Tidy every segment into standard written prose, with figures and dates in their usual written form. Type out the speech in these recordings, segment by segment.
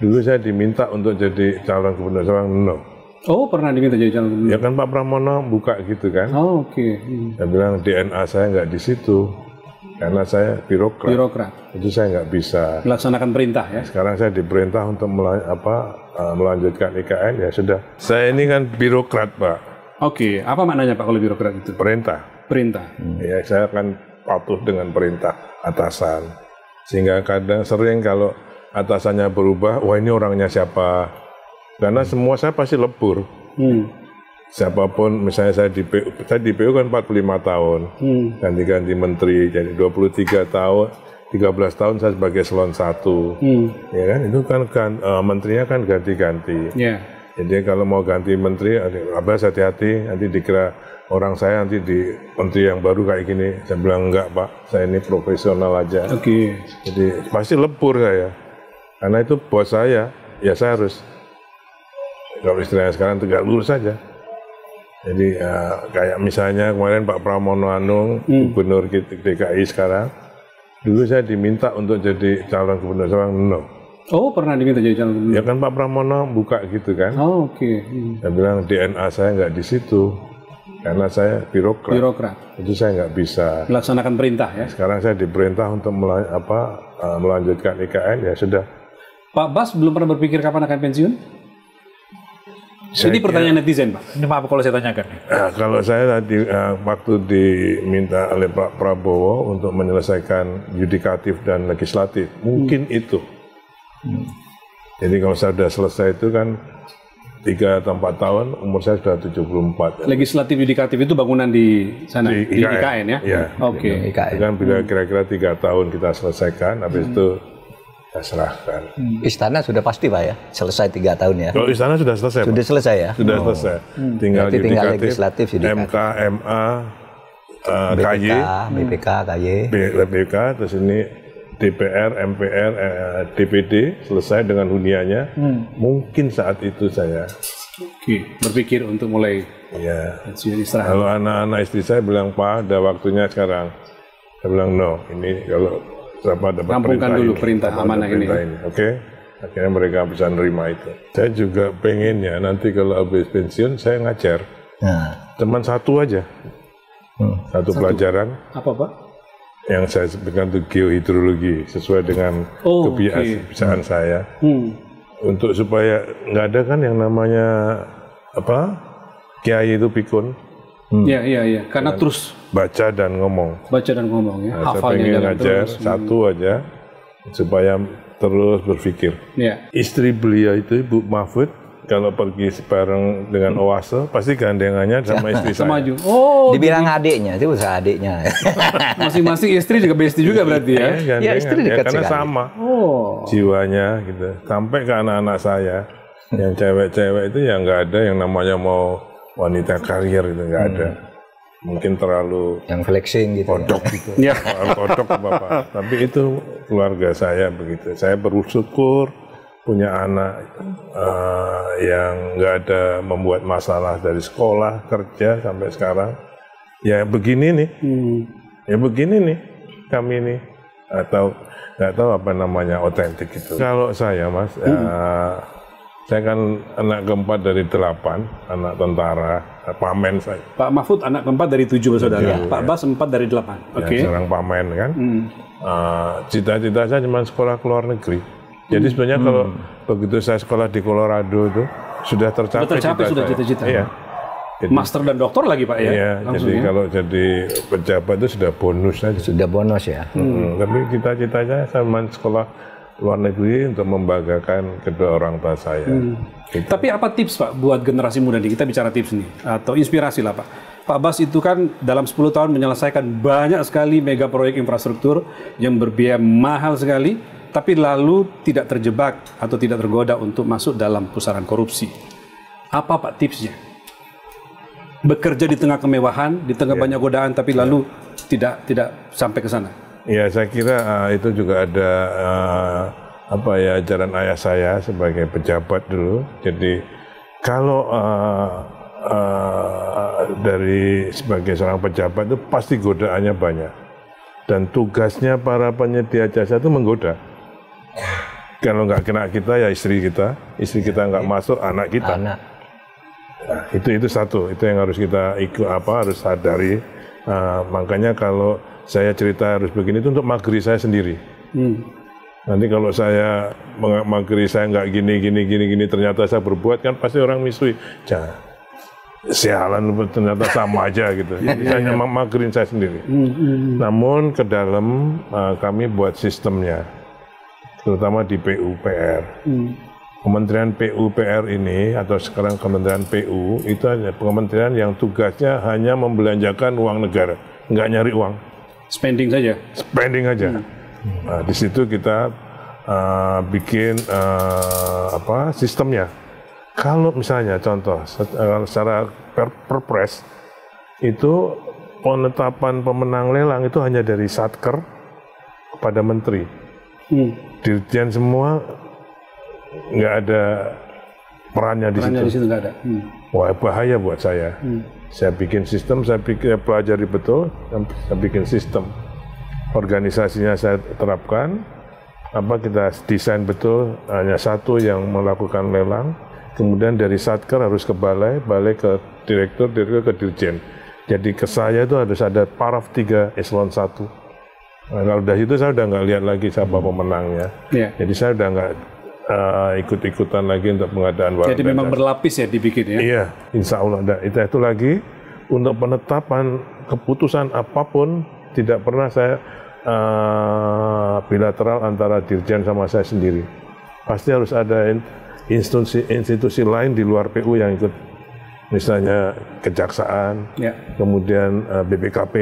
Dulu saya diminta untuk jadi calon gubernur, saya bilang no. Oh, pernah diminta jadi calon gubernur? Ya kan Pak Pramono buka gitu kan. Oh, oke. Saya bilang DNA saya nggak di situ, karena saya birokrat. Itu saya nggak bisa melaksanakan perintah ya. Sekarang saya diperintah untuk melanjutkan IKN, ya sudah. Saya ini kan birokrat, Pak. Oke, apa maknanya Pak kalau birokrat itu? Perintah. Ya, saya akan patuh dengan perintah atasan. Sehingga kadang sering kalau atasannya berubah, wah ini orangnya siapa? Karena semua saya pasti lebur. Siapapun, misalnya saya di PU kan 45 tahun, ganti-ganti menteri, jadi 23 tahun, 13 tahun saya sebagai eselon 1. Ya kan, itu kan menterinya kan ganti-ganti. Jadi kalau mau ganti menteri, Abbas hati-hati, nanti dikira orang saya nanti di menteri yang baru kayak gini. Saya bilang enggak Pak, saya ini profesional aja. Jadi pasti lebur saya, karena itu bos saya, ya saya harus, kalau istilahnya sekarang tegak lurus saja. Jadi kayak misalnya kemarin Pak Pramono Anung, gubernur DKI sekarang, dulu saya diminta untuk jadi calon gubernur, saya bilang no. Oh, pernah diminta jadi calon gubernur? Ya kan Pak Pramono buka gitu kan. Oh, oke. Saya bilang DNA saya nggak di situ, karena saya birokrat. Itu saya nggak bisa melaksanakan perintah ya. Sekarang saya diperintah untuk melanjutkan IKN, ya sudah. Pak Bas belum pernah berpikir kapan akan pensiun? Ini pertanyaan netizen, Pak. Ini maaf kalau saya tanyakan. Kalau saya tadi waktu diminta oleh Pak Prabowo untuk menyelesaikan yudikatif dan legislatif, mungkin itu. Jadi kalau saya sudah selesai itu kan 3 atau 4 tahun, umur saya sudah 74. Legislatif yudikatif itu bangunan di sana, di IKN ya? Iya. Oke. Itu kan bila kira-kira 3 tahun kita selesaikan, habis itu kita serahkan. Istana sudah pasti Pak ya, selesai 3 tahun ya? Kalau istana sudah selesai. Sudah selesai ya? Sudah selesai. Tinggal legislatif, MK, MA, KY, BPK, KY. BPK, terus ini DPR, MPR, DPD selesai dengan huniannya. Mungkin saat itu saya berpikir untuk mulai pensiun istirahat. Kalau anak-anak istri saya bilang, Pak, ada waktunya sekarang. Saya bilang no, ini kalau dapat rampungkan dulu perintah amanah ini. Oke. Akhirnya mereka bisa nerima itu. Saya juga pengennya nanti kalau habis pensiun saya ngajar. Cuman satu aja. Satu pelajaran. Apa Pak? Yang saya sebutkan itu geohidrologi, sesuai dengan kebiasaan saya. Untuk supaya nggak ada kan yang namanya kiai itu pikun. Iya. Karena terus baca dan ngomong. Ya. Nah, saya pengen ngajar satu aja supaya terus berpikir. Istri beliau itu Ibu Mahfud, kalau pergi bareng dengan Oase pasti gandengannya sama istri saya. Maju. Oh, dibilang adiknya, itu usaha adiknya. Masing-masing istri juga besti juga berarti ya? Ya istri dekat karena sekali. sama jiwanya gitu. Sampai ke anak-anak saya yang cewek-cewek itu yang nggak ada yang namanya mau wanita karier itu nggak ada. Mungkin terlalu yang flexing gitu. Kodok gitu. Kodok Bapak. Tapi itu keluarga saya begitu. Saya bersyukur punya anak yang nggak ada membuat masalah dari sekolah, kerja sampai sekarang. Ya begini nih, kami nih, atau nggak tahu apa namanya otentik itu. Kalau saya Mas, saya kan anak keempat dari 8, anak tentara, pamen saya. Pak Mahfud anak keempat dari 7 bersaudara, Pak Bas 4 dari 8. Seorang pamen kan. Cita-cita saya cuma sekolah ke luar negeri. Jadi sebenarnya kalau begitu saya sekolah di Colorado itu sudah tercapai cita-cita. Iya. Jadi, master dan doktor lagi Pak ya? Iya, jadi kalau jadi pejabat itu sudah bonus saja. Sudah bonus ya? Tapi cita-citanya saya sekolah luar negeri untuk membanggakan kedua orang tua saya. Gitu. Tapi apa tips Pak buat generasi muda nih? Kita bicara tips nih, atau inspirasi lah Pak. Pak Bas itu kan dalam 10 tahun menyelesaikan banyak sekali mega proyek infrastruktur yang berbiaya mahal sekali, tapi lalu tidak terjebak atau tidak tergoda untuk masuk dalam pusaran korupsi. Apa Pak tipsnya? Bekerja di tengah kemewahan, di tengah banyak godaan, tapi lalu tidak sampai ke sana. Ya, saya kira itu juga ada ajaran ayah saya sebagai pejabat dulu. Jadi kalau dari sebagai seorang pejabat itu pasti godaannya banyak. Dan tugasnya para penyedia jasa itu menggoda. Kalau nggak kena kita ya istri kita nggak masuk anak kita. Anak. Nah, itu satu, itu yang harus kita harus sadari. Makanya kalau saya cerita harus begini itu untuk magri saya sendiri. Nanti kalau saya magri saya nggak gini ternyata saya berbuat kan pasti orang misui. Sialan ternyata sama aja gitu. Saya hanya magrin saya sendiri. Namun ke dalam kami buat sistemnya, terutama di PUPR. Kementerian PUPR ini atau sekarang Kementerian PU itu hanya kementerian yang tugasnya hanya membelanjakan uang negara, nggak nyari uang. Spending saja. Spending aja. Nah, di situ kita bikin sistemnya. Kalau misalnya contoh secara perpres itu penetapan pemenang lelang itu hanya dari Satker kepada Menteri. Dirjen semua nggak ada perannya di situ. Di situ nggak ada. Wah, bahaya buat saya. Saya bikin sistem, saya pelajari betul, saya bikin sistem. Organisasinya saya terapkan, kita desain betul, hanya satu yang melakukan lelang, kemudian dari Satker harus ke balai ke direktur ke dirjen. Jadi ke saya itu harus ada paraf 3 eselon 1. Nah, kalau dari itu saya udah nggak lihat lagi siapa pemenangnya. Jadi saya udah nggak ikut-ikutan lagi untuk pengadaan barang. Jadi memang berlapis ya dibikin ya? Iya, insya Allah. Dan itu lagi untuk penetapan keputusan apapun tidak pernah saya bilateral antara dirjen sama saya sendiri. Pasti harus ada institusi lain di luar PU yang ikut. Misalnya kejaksaan, kemudian BPKP,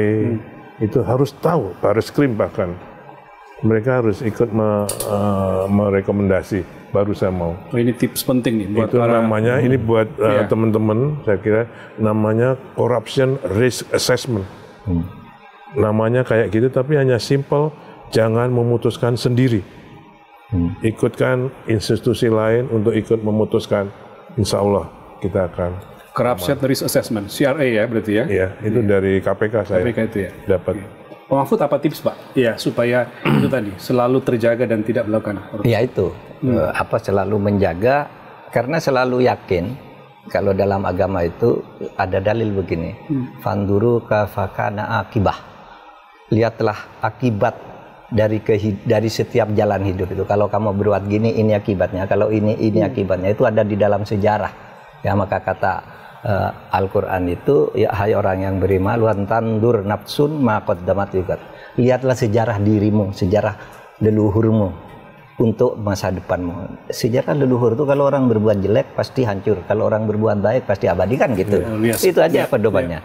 itu harus tahu, Bareskrim bahkan. Mereka harus ikut merekomendasi, baru saya mau. Ini tips penting nih buat itu namanya, ini buat teman-teman, saya kira namanya corruption risk assessment. Namanya kayak gitu, tapi hanya simple, jangan memutuskan sendiri. Ikutkan institusi lain untuk ikut memutuskan. Insya Allah kita akan. Corruption risk assessment, CRA ya berarti ya? Iya, itu dari KPK saya KPK itu ya? dapat. Pak Mahfud, apa tips Pak? Ya, supaya itu tadi selalu terjaga dan tidak melakukan korupsi. Ya itu, selalu menjaga, karena selalu yakin kalau dalam agama itu ada dalil begini, fanduru kafakana akibah, lihatlah akibat dari setiap jalan hidup itu. Kalau kamu berbuat gini, ini akibatnya. Kalau ini akibatnya. Itu ada di dalam sejarah. Ya, maka kata Al-Quran itu, ya hai orang yang beriman, luan tandur nafsun ma qaddamat yukat. Lihatlah sejarah dirimu, sejarah leluhurmu untuk masa depanmu. Sejarah leluhur itu kalau orang berbuat jelek pasti hancur, kalau orang berbuat baik pasti abadi kan gitu. Itu aja pedomannya.